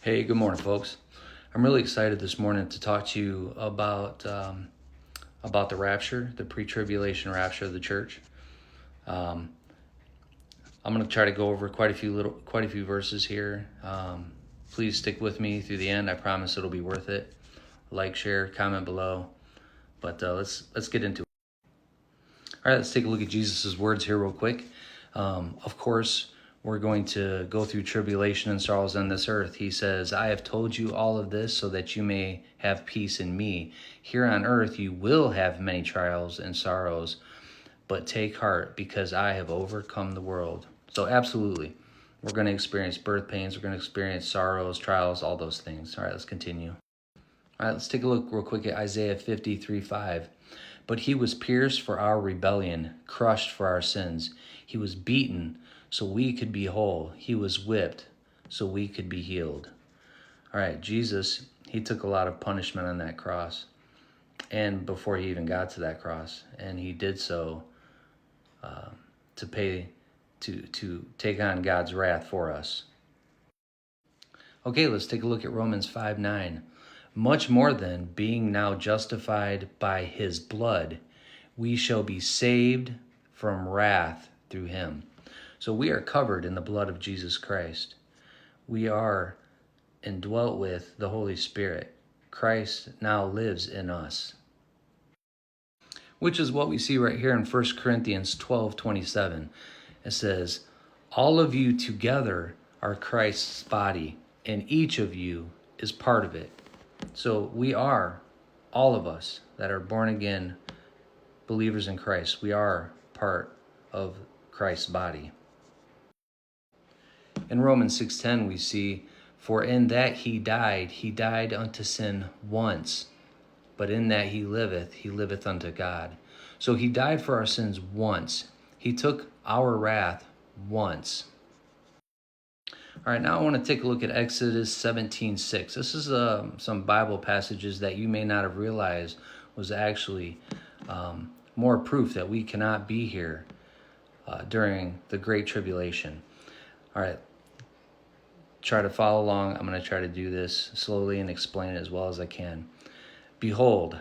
Hey, good morning, folks. I'm really excited this morning to talk to you about the rapture, the pre-tribulation rapture of the church. Um, I'm going to try to go over quite a few verses here. Please stick with me through the end. I promise it'll be worth it. Like, share, comment below. But let's get into it. All right, let's take a look at Jesus' words here real quick. Of course, we're going to go through tribulation and sorrows on this earth. He says, I have told you all of this so that you may have peace in me. Here on earth you will have many trials and sorrows, but take heart because I have overcome the world. So absolutely, we're going to experience birth pains. We're going to experience sorrows, trials, all those things. All right, let's continue. All right, let's take a look real quick at Isaiah 53:5. But he was pierced for our rebellion, crushed for our sins. He was beaten so we could be whole. He was whipped so we could be healed. All right, Jesus, he took a lot of punishment on that cross. And before he even got to that cross, and he did so to take on God's wrath for us. Okay, let's take a look at Romans 5:9. Much more than being now justified by his blood, we shall be saved from wrath through him. So we are covered in the blood of Jesus Christ. We are indwelt with the Holy Spirit. Christ now lives in us, which is what we see right here in 1 Corinthians 12:27. It says, all of you together are Christ's body, and each of you is part of it. So we are, all of us that are born again believers in Christ, we are part of Christ's body. In Romans 6:10 we see, for in that he died unto sin once, but in that he liveth unto God. So he died for our sins once. He took our wrath once. All right, now I want to take a look at Exodus 17:6. This is some Bible passages that you may not have realized was actually more proof that we cannot be here during the Great Tribulation. All right, try to follow along. I'm going to try to do this slowly and explain it as well as I can. Behold,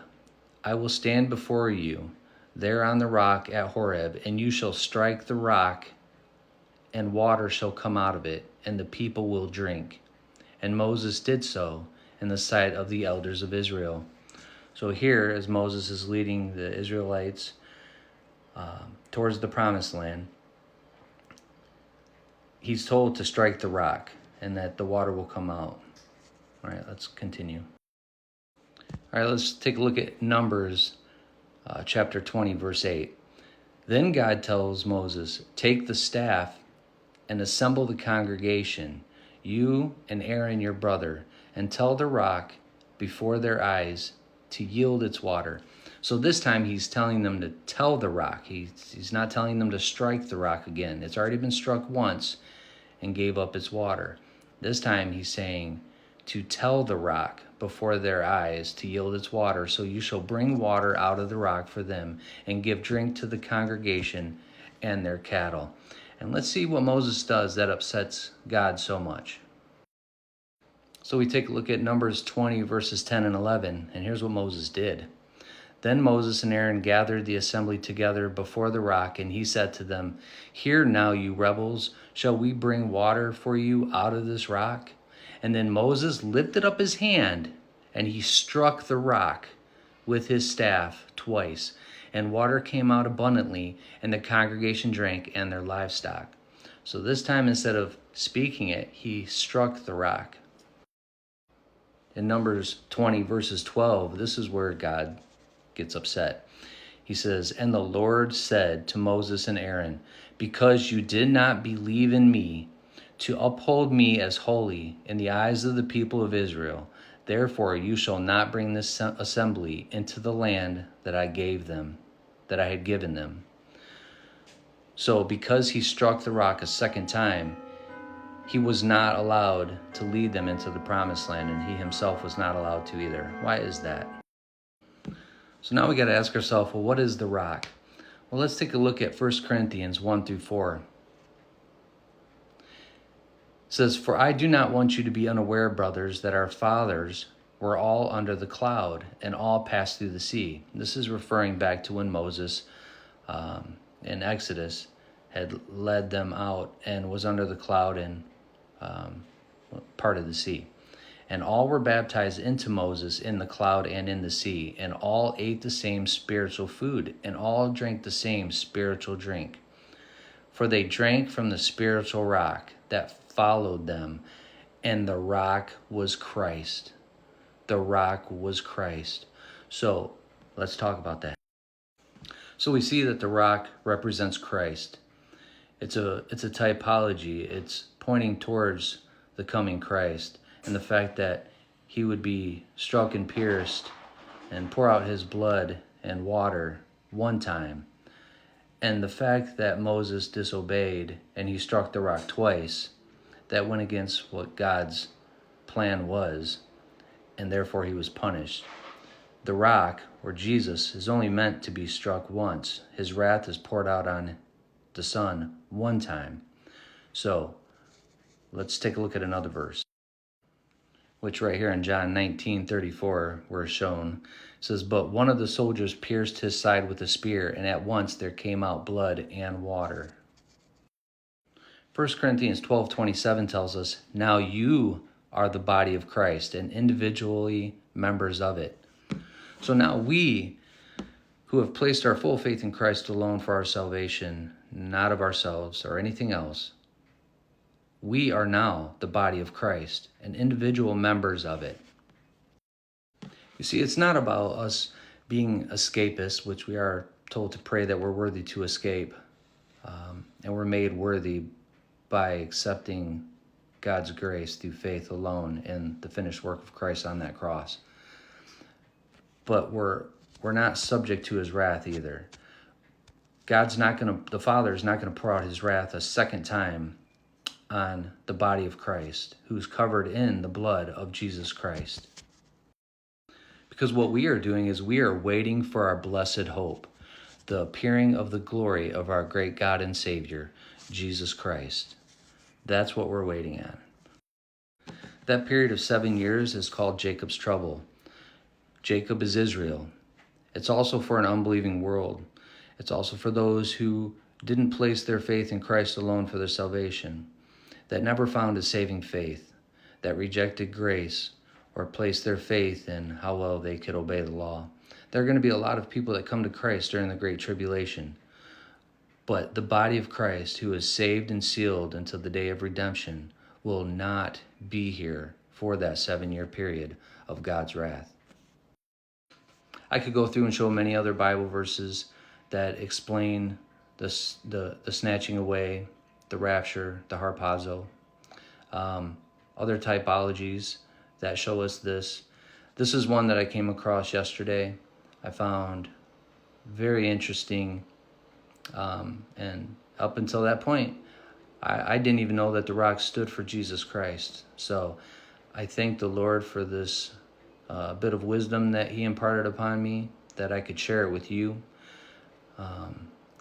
I will stand before you there on the rock at Horeb, and you shall strike the rock, and water shall come out of it, and the people will drink. And Moses did so in the sight of the elders of Israel. So here, as Moses is leading the Israelites towards the promised land, he's told to strike the rock and that the water will come out. All right, let's continue. All right, let's take a look at Numbers chapter 20, verse 8. Then God tells Moses, take the staff and assemble the congregation, you and Aaron your brother, and tell the rock before their eyes to yield its water. So this time he's telling them to tell the rock. He's not telling them to strike the rock again. It's already been struck once and gave up its water. This time he's saying to tell the rock before their eyes to yield its water. So you shall bring water out of the rock for them and give drink to the congregation and their cattle. And let's see what Moses does that upsets God so much. So we take a look at Numbers 20, verses 10 and 11, and here's what Moses did. Then Moses and Aaron gathered the assembly together before the rock, and he said to them, hear now, you rebels, shall we bring water for you out of this rock? And then Moses lifted up his hand, and he struck the rock with his staff twice, and water came out abundantly, and the congregation drank and their livestock. So this time, instead of speaking it, he struck the rock. In Numbers 20, verses 12, this is where God gets upset. He says, and the Lord said to Moses and Aaron, because you did not believe in me to uphold me as holy in the eyes of the people of Israel, therefore you shall not bring this assembly into the land that I gave them, that I had given them. So because he struck the rock a second time, he was not allowed to lead them into the promised land, and he himself was not allowed to either. Why is that? So now we got to ask ourselves, well, what is the rock? Well, let's take a look at 1 Corinthians 1 through 4. says, "For I do not want you to be unaware, brothers, that our fathers were all under the cloud and all passed through the sea." This is referring back to when Moses in Exodus had led them out and was under the cloud and part of the sea. "And all were baptized into Moses in the cloud and in the sea, and all ate the same spiritual food, and all drank the same spiritual drink. For they drank from the spiritual rock that followed them, and the rock was Christ." The rock was Christ. So let's talk about that. So we see that the rock represents Christ. It's a typology. It's pointing towards the coming Christ and the fact that he would be struck and pierced and pour out his blood and water one time. And the fact that Moses disobeyed and he struck the rock twice, that went against what God's plan was, and therefore he was punished. The rock, or Jesus, is only meant to be struck once. His wrath is poured out on the Son one time. So let's take a look at another verse, which right here in John 19:34 we're shown. It says, "But one of the soldiers pierced his side with a spear, and at once there came out blood and water." 1 Corinthians 12:27 tells us, "Now you are the body of Christ and individually members of it." So now we, who have placed our full faith in Christ alone for our salvation, not of ourselves or anything else, we are now the body of Christ and individual members of it. You see, it's not about us being escapists, which we are told to pray that we're worthy to escape, and we're made worthy by accepting God's grace through faith alone in the finished work of Christ on that cross. But we're not subject to his wrath either. The Father is not going to pour out his wrath a second time on the body of Christ, who's covered in the blood of Jesus Christ. Because what we are doing is we are waiting for our blessed hope, the appearing of the glory of our great God and Savior, Jesus Christ. That's what we're waiting on. That period of 7 years is called Jacob's trouble. Jacob is Israel. It's also for an unbelieving world. It's also for those who didn't place their faith in Christ alone for their salvation, that never found a saving faith, that rejected grace or placed their faith in how well they could obey the law. There are going to be a lot of people that come to Christ during the Great Tribulation. But the body of Christ, who is saved and sealed until the day of redemption, will not be here for that 7-year period of God's wrath. I could go through and show many other Bible verses that explain the snatching away, the rapture, the harpazo, other typologies that show us this. This is one that I came across yesterday. I found very interesting, and up until that point, I didn't even know that the rock stood for Jesus Christ. So I thank the Lord for this bit of wisdom that he imparted upon me, that I could share it with you.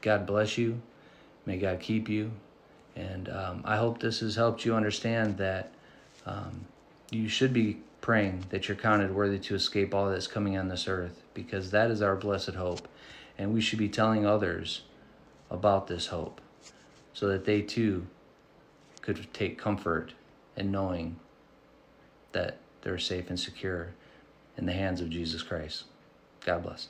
God bless you. May God keep you. And I hope this has helped you understand that you should be praying that you're counted worthy to escape all that's coming on this earth, because that is our blessed hope. And we should be telling others about this hope so that they too could take comfort in knowing that they're safe and secure in the hands of Jesus Christ. God bless.